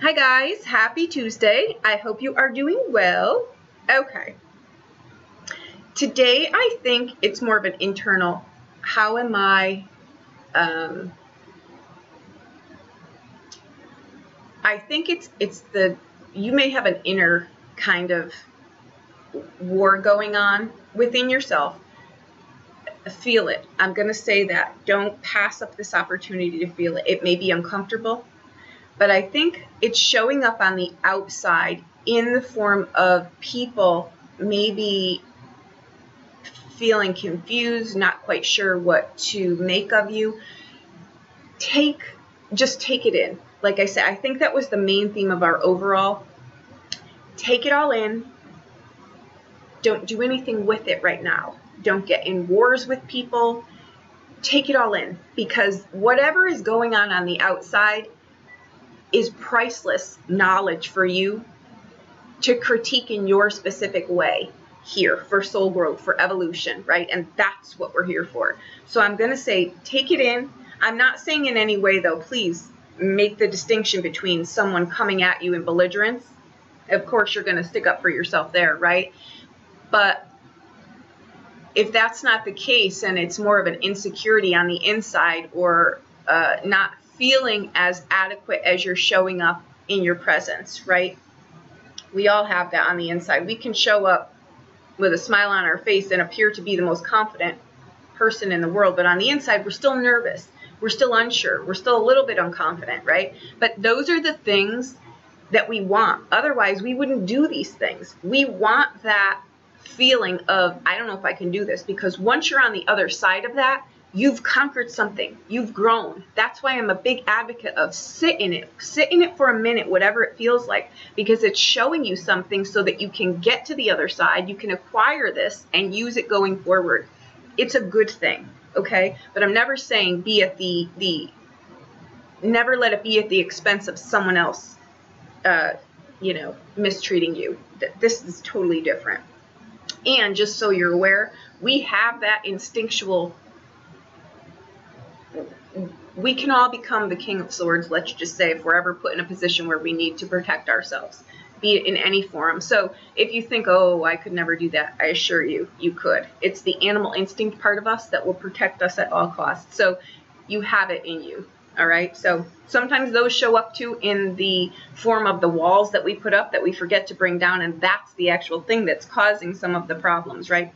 Hi guys, happy Tuesday. I hope you are doing well. Okay. Today I think it's more of an internal, how am I think it's you may have an inner kind of war going on within yourself. Feel it. I'm going to say that. Don't pass up this opportunity to feel it. It may be uncomfortable, but I think it's showing up on the outside in the form of people maybe feeling confused, not quite sure what to make of you. Just take it in. Like I said, I think that was the main theme of our overall. Take it all in. Don't do anything with it right now. Don't get in wars with people. Take it all in, because whatever is going on the outside is priceless knowledge for you to critique in your specific way here for soul growth, for evolution, right? And that's what we're here for. So I'm going to say, take it in. I'm not saying in any way, though, please make the distinction between someone coming at you in belligerence. Of course, you're going to stick up for yourself there, right? But if that's not the case and it's more of an insecurity on the inside, or not feeling as adequate as you're showing up in your presence, right? We all have that on the inside. We can show up with a smile on our face and appear to be the most confident person in the world, but on the inside, we're still nervous. We're still unsure. We're still a little bit unconfident, right? But those are the things that we want. Otherwise, we wouldn't do these things. We want that feeling of, I don't know if I can do this, because once you're on the other side of that, you've conquered something. You've grown. That's why I'm a big advocate of sit in it. Sit in it for a minute, whatever it feels like, because it's showing you something so that you can get to the other side. You can acquire this and use it going forward. It's a good thing, okay? But I'm never saying be at never let it be at the expense of someone else, mistreating you. This is totally different. And just so you're aware, we have that instinctual. We can all become the King of Swords, let's just say, if we're ever put in a position where we need to protect ourselves, be it in any form. So if you think, oh, I could never do that, I assure you, you could. It's the animal instinct part of us that will protect us at all costs. So you have it in you, all right? So sometimes those show up too in the form of the walls that we put up that we forget to bring down, and that's the actual thing that's causing some of the problems, right?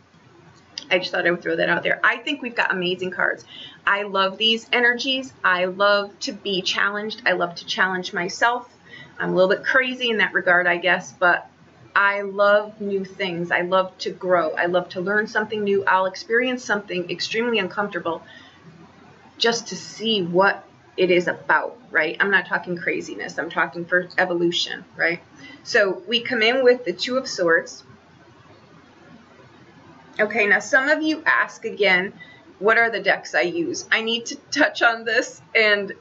I just thought I would throw that out there. I think we've got amazing cards. I love these energies. I love to be challenged. I love to challenge myself. I'm a little bit crazy in that regard, I guess, but I love new things. I love to grow. I love to learn something new. I'll experience something extremely uncomfortable just to see what it is about, right? I'm not talking craziness. I'm talking for evolution, right? So we come in with the Two of Swords. Okay, now some of you ask again, what are the decks I use? I need to touch on this, and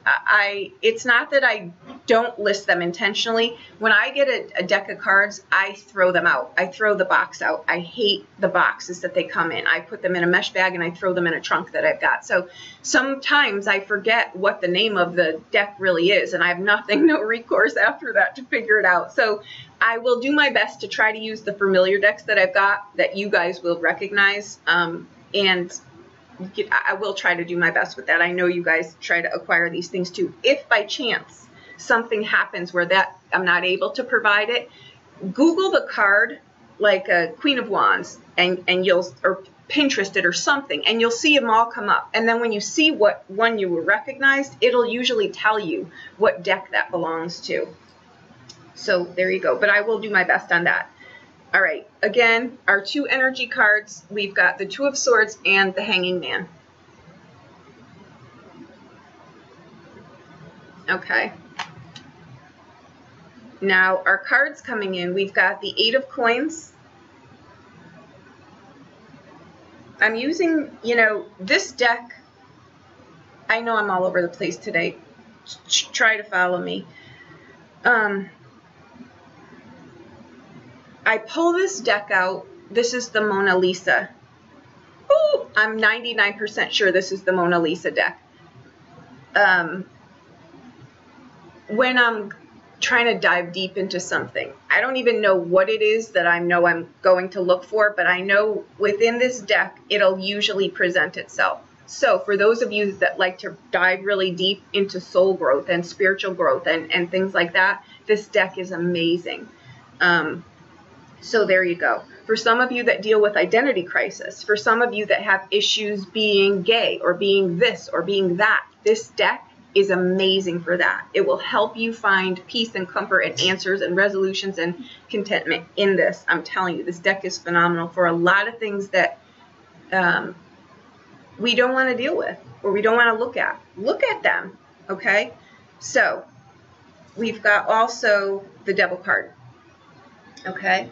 it's not that I don't list them intentionally. When I get a deck of cards, I throw them out. I throw the box out. I hate the boxes that they come in. I put them in a mesh bag and I throw them in a trunk that I've got. So sometimes I forget what the name of the deck really is, and I have no recourse after that to figure it out. So I will do my best to try to use the familiar decks that I've got that you guys will recognize, and I will try to do my best with that. I know you guys try to acquire these things too. If by chance something happens where that I'm not able to provide it, Google the card like a Queen of Wands, and you'll, or Pinterest it or something, and you'll see them all come up. And then when you see what one you recognized, it'll usually tell you what deck that belongs to. So there you go. But I will do my best on that. All right, again, our two energy cards, we've got the Two of Swords and the Hanging Man. Okay. Now, our cards coming in, we've got the Eight of Coins. I'm using, this deck, I know I'm all over the place today. Try to follow me. I pull this deck out. This is the Mona Lisa. Ooh, I'm 99% sure this is the Mona Lisa deck. When I'm trying to dive deep into something. I don't even know what it is that I know I'm going to look for, but I know within this deck, it'll usually present itself. So for those of you that like to dive really deep into soul growth and spiritual growth and things like that, this deck is amazing. So there you go. For some of you that deal with identity crisis, for some of you that have issues being gay or being this or being that, this deck is amazing for that. It will help you find peace and comfort and answers and resolutions and contentment in this. I'm telling you, this deck is phenomenal for a lot of things that we don't want to deal with or we don't want to look at. Look at them, okay? So we've got also the Devil card, okay?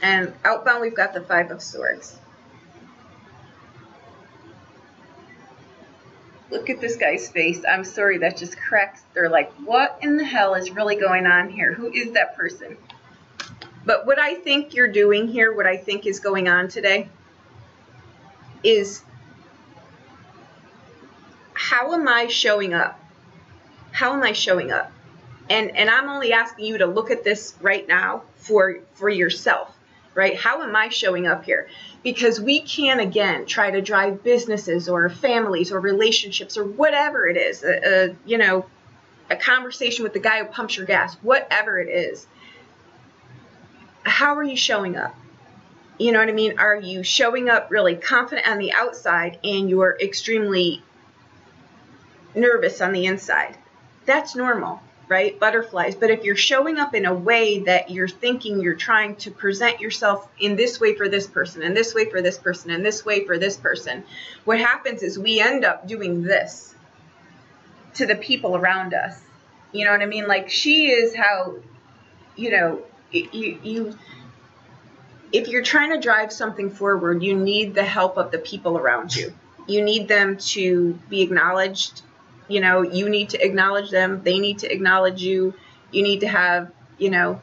And outbound, we've got the Five of Swords. Look at this guy's face. I'm sorry, that just cracks. They're like, what in the hell is really going on here? Who is that person? But what I think you're doing here, what I think is going on today, is how am I showing up? How am I showing up? And I'm only asking you to look at this right now for yourself. Right? How am I showing up here? Because we can, again, try to drive businesses or families or relationships or whatever it is, you know, a conversation with the guy who pumps your gas, whatever it is. How are you showing up? You know what I mean? Are you showing up really confident on the outside and you're extremely nervous on the inside? That's normal. Right? Butterflies. But if you're showing up in a way that you're thinking you're trying to present yourself in this way for this person, and this way for this person, and this way for this person, what happens is we end up doing this to the people around us. You know what I mean? Like, she is how, you know, if you're trying to drive something forward, you need the help of the people around you. You need them to be acknowledged. You know, you need to acknowledge them. They need to acknowledge you. You need to have, you know,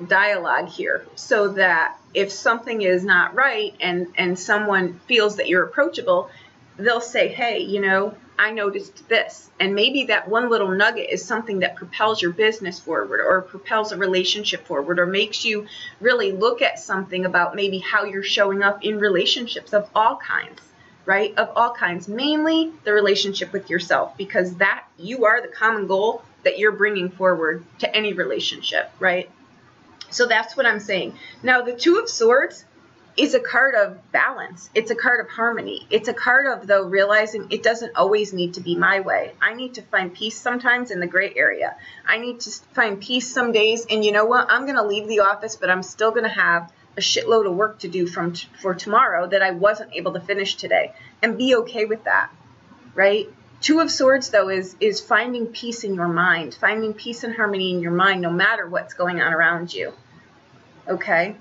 dialogue here so that if something is not right and someone feels that you're approachable, they'll say, hey, you know, I noticed this. And maybe that one little nugget is something that propels your business forward or propels a relationship forward or makes you really look at something about maybe how you're showing up in relationships of all kinds. Right? Of all kinds, mainly the relationship with yourself, because that you are the common goal that you're bringing forward to any relationship, right? So that's what I'm saying. Now, the Two of Swords is a card of balance. It's a card of harmony. It's a card of, though, realizing it doesn't always need to be my way. I need to find peace sometimes in the gray area. I need to find peace some days, and you know what? I'm going to leave the office, but I'm still going to have a shitload of work to do for tomorrow that I wasn't able to finish today, and be okay with that, right? Two of Swords, though, is finding peace in your mind, finding peace and harmony in your mind, no matter what's going on around you, okay?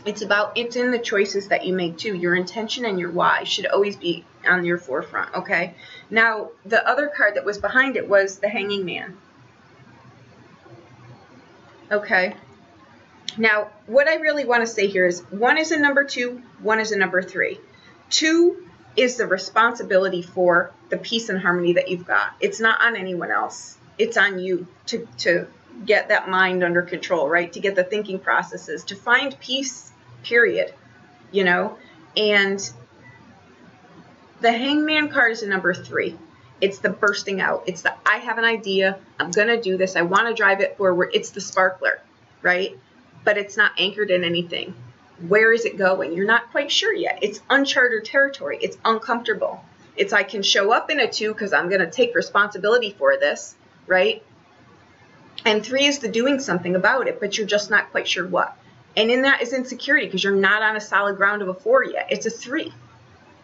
It's in the choices that you make, too. Your intention and your why should always be on your forefront, okay? Now, the other card that was behind it was the Hanging Man, okay? Now, what I really want to say here is 1 is a number 2, 1 is a number 3. 2 is the responsibility for the peace and harmony that you've got. It's not on anyone else. It's on you to get that mind under control, right? To get the thinking processes, to find peace, period, you know? And the Hangman card is a number 3. It's the bursting out. It's the, I have an idea. I'm going to do this. I want to drive it forward. It's the sparkler, right? But it's not anchored in anything. Where is it going? You're not quite sure yet. It's uncharted territory. It's uncomfortable. It's I can show up in a 2 because I'm going to take responsibility for this, right? And 3 is the doing something about it, but you're just not quite sure what. And in that is insecurity because you're not on a solid ground of a 4 yet. It's a 3.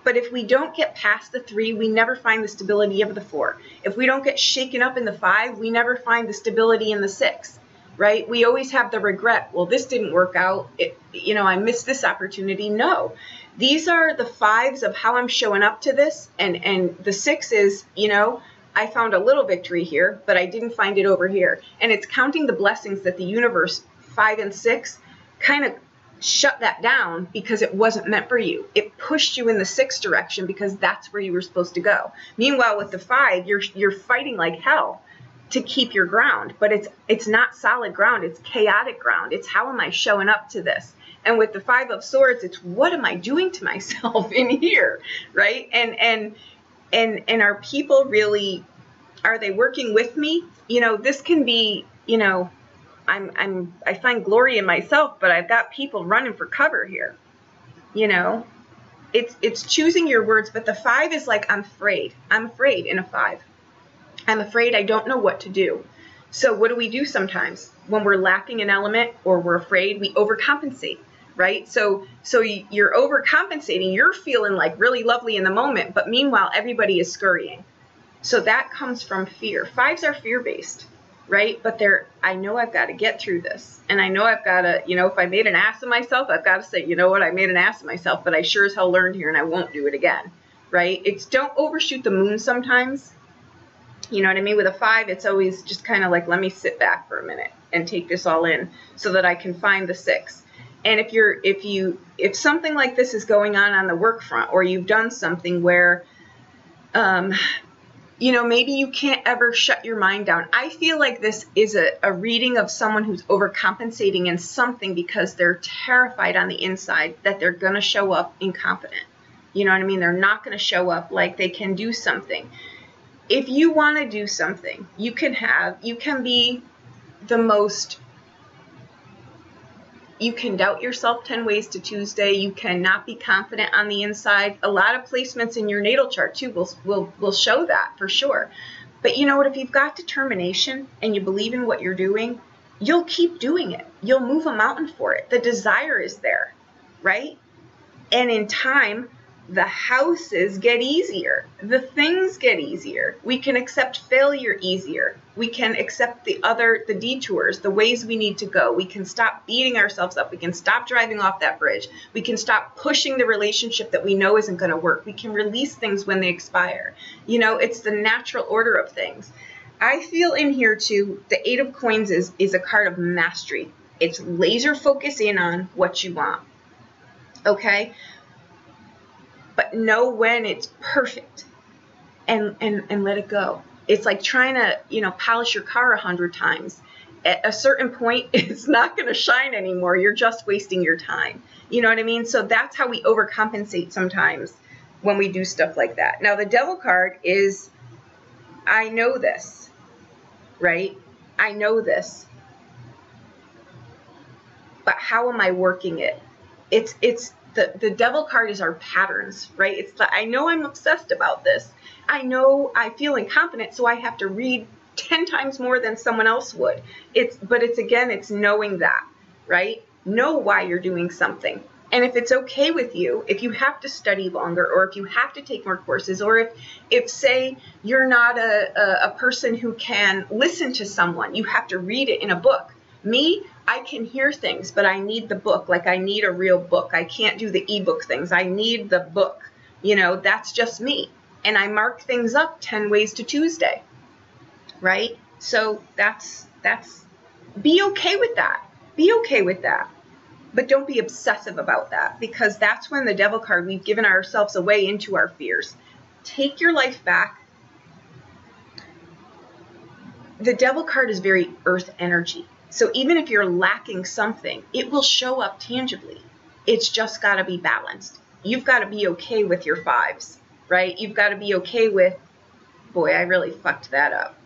But if we don't get past the 3, we never find the stability of the 4. If we don't get shaken up in the 5, we never find the stability in the 6. Right? We always have the regret. Well, this didn't work out. You know, I missed this opportunity. No, these are the 5s of how I'm showing up to this. And the 6 is, you know, I found a little victory here, but I didn't find it over here. And it's counting the blessings that the universe, 5 and 6, kind of shut that down because it wasn't meant for you. It pushed you in the 6 direction because that's where you were supposed to go. Meanwhile, with the 5, you're fighting like hell to keep your ground, but it's not solid ground. It's chaotic ground. It's how am I showing up to this? And with the 5 of Swords, it's what am I doing to myself in here, right? And are people really, are they working with me? You know, this can be, you know, I find glory in myself, but I've got people running for cover here. You know, it's choosing your words, but the 5 is like, I'm afraid. I'm afraid in a 5. I'm afraid I don't know what to do. So what do we do sometimes when we're lacking an element or we're afraid? We overcompensate, right? So you're overcompensating. You're feeling like really lovely in the moment, but meanwhile, everybody is scurrying. So that comes from fear. 5s are fear-based, right? But I know I've got to get through this. And I know I've got to, you know, if I made an ass of myself, I've got to say, you know what, I made an ass of myself, but I sure as hell learned here and I won't do it again, right? It's don't overshoot the moon sometimes. You know what I mean? With a 5, it's always just kind of like, let me sit back for a minute and take this all in so that I can find the 6. And if something like this is going on the work front, or you've done something where, you know, maybe you can't ever shut your mind down. I feel like this is a reading of someone who's overcompensating in something because they're terrified on the inside that they're going to show up incompetent. You know what I mean? They're not going to show up like they can do something. If you want to do something, you can be the most, you can doubt yourself 10 ways to Tuesday. You cannot be confident on the inside. A lot of placements in your natal chart too will show that for sure. But you know what? If you've got determination and you believe in what you're doing, you'll keep doing it. You'll move a mountain for it. The desire is there, right? And in time, the houses get easier. The things get easier. We can accept failure easier. We can accept the detours, the ways we need to go. We can stop beating ourselves up. We can stop driving off that bridge. We can stop pushing the relationship that we know isn't going to work. We can release things when they expire. You know, it's the natural order of things. I feel in here too, the 8 of Coins is a card of mastery. It's laser focus in on what you want. Okay? But know when it's perfect and let it go. It's like trying to, you know, polish your car 100 times. At a certain point, it's not going to shine anymore. You're just wasting your time. You know what I mean? So that's how we overcompensate sometimes when we do stuff like that. Now, the Devil card is, I know this, right? I know this. But how am I working it? The Devil card is our patterns, right? It's the, I know I'm obsessed about this. I know I feel incompetent, so I have to read 10 times more than someone else would. But it's knowing that, right? Know why you're doing something. And if it's okay with you, if you have to study longer, or if you have to take more courses, or if say you're not a person who can listen to someone, you have to read it in a book. Me, I can hear things, but I need the book. Like I need a real book. I can't do the ebook things. I need the book. You know, that's just me. And I mark things up 10 ways to Tuesday, right? So that's, be okay with that. Be okay with that. But don't be obsessive about that, because that's when the Devil card, we've given ourselves away into our fears. Take your life back. The Devil card is very earth energy. So even if you're lacking something, it will show up tangibly. It's just got to be balanced. You've got to be okay with your 5s, right? You've got to be okay with, boy, I really fucked that up,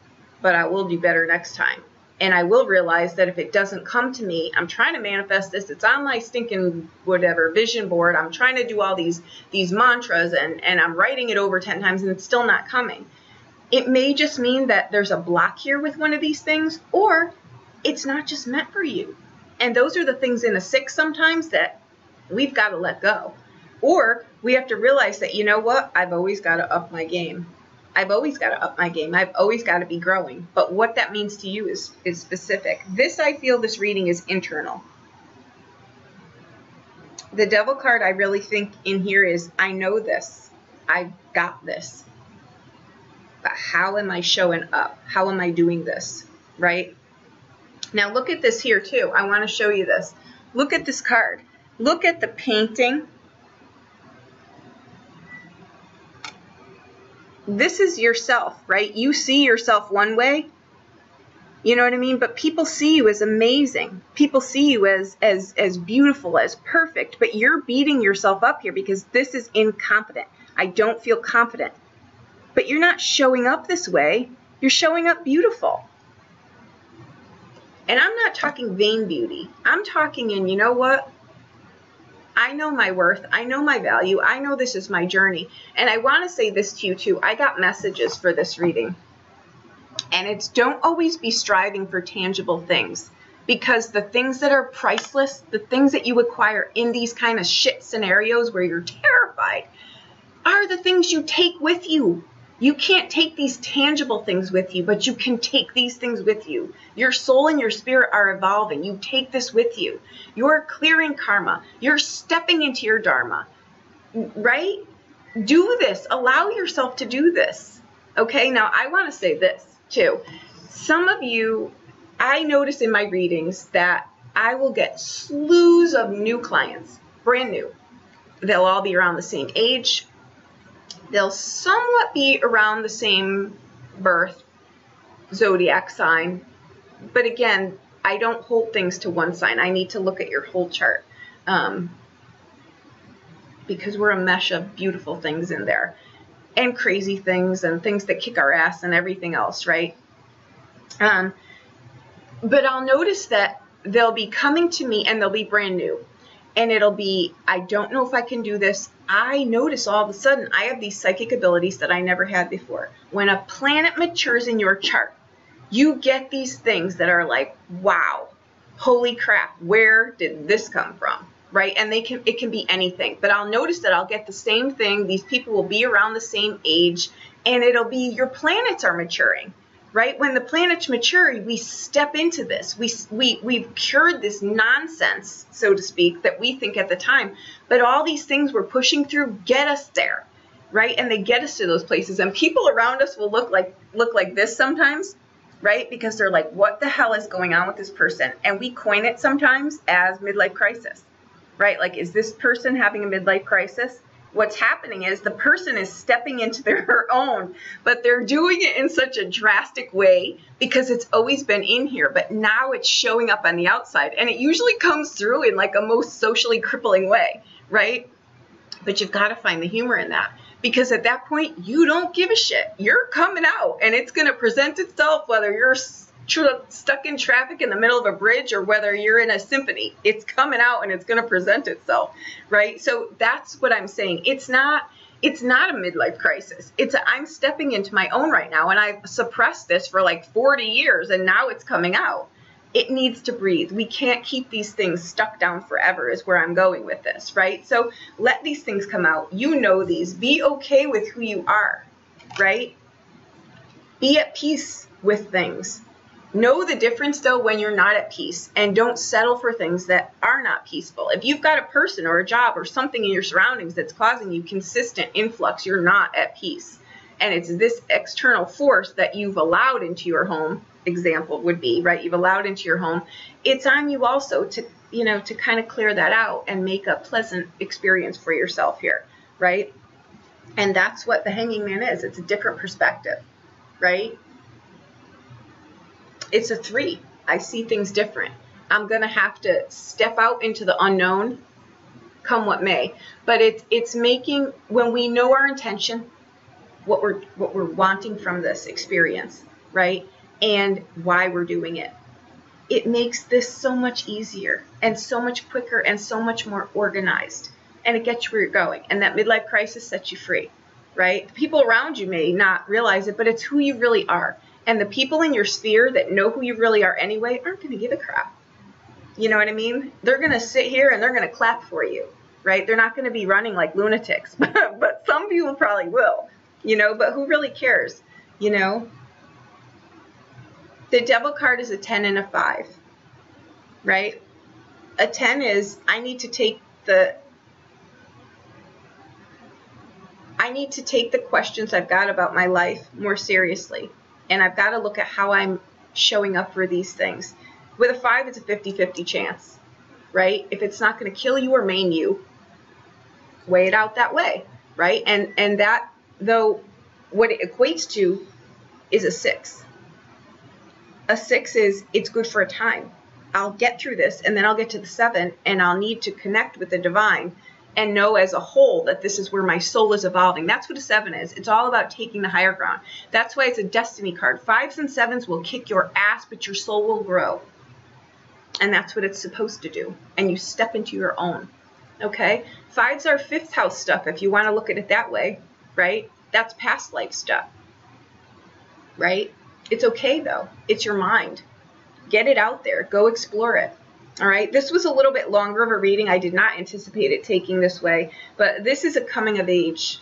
but I will do better next time. And I will realize that if it doesn't come to me, I'm trying to manifest this. It's on my stinking whatever vision board. I'm trying to do all these mantras and I'm writing it over 10 times and it's still not coming. It may just mean that there's a block here with one of these things, or it's not just meant for you. And those are the things in a 6 sometimes that we've got to let go. Or we have to realize that, you know what, I've always got to up my game. I've always got to up my game. I've always got to be growing. But what that means to you is specific. I feel this reading is internal. The Devil card, I really think in here is, I know this. I've got this. But how am I showing up? How am I doing this? Right? Now look at this here too. I want to show you this. Look at this card. Look at the painting. This is yourself, right? You see yourself one way. You know what I mean? But people see you as amazing. People see you as beautiful, as perfect. But you're beating yourself up here because this is incompetent. I don't feel confident. But you're not showing up this way. You're showing up beautiful. And I'm not talking vain beauty. I'm talking in, you know what? I know my worth. I know my value. I know this is my journey. And I want to say this to you too. I got messages for this reading. And it's don't always be striving for tangible things, because the things that are priceless, the things that you acquire in these kind of shit scenarios where you're terrified, are the things you take with you. You can't take these tangible things with you, but you can take these things with you. Your soul and your spirit are evolving. You take this with you. You're clearing karma. You're stepping into your dharma, right? Do this. Allow yourself to do this. Okay, now I want to say this too. Some of you, I notice in my readings that I will get slews of new clients, brand new. They'll all be around the same age. They'll somewhat be around the same birth, zodiac sign. But again, I don't hold things to one sign. I need to look at your whole chart, because we're a mesh of beautiful things in there, and crazy things and things that kick our ass and everything else, right? But I'll notice that they'll be coming to me and they'll be brand new. And it'll be, I don't know if I can do this. I notice all of a sudden I have these psychic abilities that I never had before. When a planet matures in your chart, you get these things that are like, wow, holy crap, where did this come from? Right? And it can be anything. But I'll notice that I'll get the same thing. These people will be around the same age, and it'll be your planets are maturing. Right? When the planets mature, we step into this. We've cured this nonsense, so to speak, that we think at the time. But all these things we're pushing through get us there, right? And they get us to those places. And people around us will look like this sometimes, right? Because they're like, what the hell is going on with this person? And we coin it sometimes as midlife crisis, right? Like, is this person having a midlife crisis? What's happening is the person is stepping into their own, but they're doing it in such a drastic way because it's always been in here, but now it's showing up on the outside. And it usually comes through in like a most socially crippling way, right? But you've got to find the humor in that, because at that point, you don't give a shit. You're coming out, and it's going to present itself whether you're stuck in traffic in the middle of a bridge or whether you're in a symphony. It's coming out and it's going to present itself, right? So that's what I'm saying. It's not a midlife crisis. I'm stepping into my own right now, and I've suppressed this for like 40 years, and now it's coming out. It needs to breathe. We can't keep these things stuck down forever is where I'm going with this, right? So let these things come out. You know these. Be okay with who you are, right? Be at peace with things. Know the difference, though, when you're not at peace, and don't settle for things that are not peaceful. If you've got a person or a job or something in your surroundings that's causing you consistent influx, you're not at peace. And it's this external force that you've allowed into your home, example would be, right? You've allowed into your home. It's on you also to, to kind of clear that out and make a pleasant experience for yourself here, right? And that's what the Hanging Man is. It's a different perspective, right? It's a 3. I see things different. I'm going to have to step out into the unknown, come what may. But it's making, when we know our intention, what we're wanting from this experience, right? And why we're doing it. It makes this so much easier and so much quicker and so much more organized. And it gets you where you're going. And that midlife crisis sets you free, right? The people around you may not realize it, but it's who you really are. And the people in your sphere that know who you really are anyway aren't going to give a crap. You know what I mean? They're going to sit here and they're going to clap for you, right? They're not going to be running like lunatics, but some people probably will, but who really cares, The Devil card is a 10 and a 5, right? A 10 is, I need to take the questions I've got about my life more seriously. And I've got to look at how I'm showing up for these things. With a 5, it's a 50-50 chance, right? If it's not going to kill you or maim you, weigh it out that way, right? And that, though, what it equates to is a 6. A 6 is, it's good for a time. I'll get through this, and then I'll get to the 7, and I'll need to connect with the divine and know as a whole that this is where my soul is evolving. That's what a 7 is. It's all about taking the higher ground. That's why it's a destiny card. 5s and 7s will kick your ass, but your soul will grow. And that's what it's supposed to do. And you step into your own. Okay? 5s are 5th house stuff, if you want to look at it that way, right? That's past life stuff, right? It's okay, though. It's your mind. Get it out there. Go explore it. All right, this was a little bit longer of a reading. I did not anticipate it taking this way, but this is a coming of age,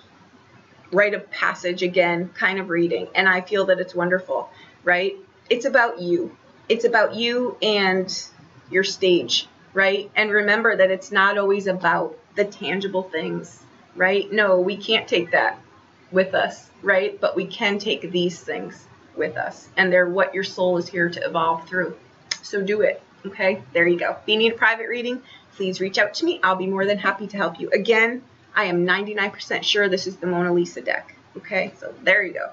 rite of passage again, kind of reading, and I feel that it's wonderful, right? It's about you. It's about you and your stage, right? And remember that it's not always about the tangible things, right? No, we can't take that with us, right? But we can take these things with us, and they're what your soul is here to evolve through. So do it. Okay, there you go. If you need a private reading, please reach out to me. I'll be more than happy to help you. Again, I am 99% sure this is the Mona Lisa deck. Okay, so there you go.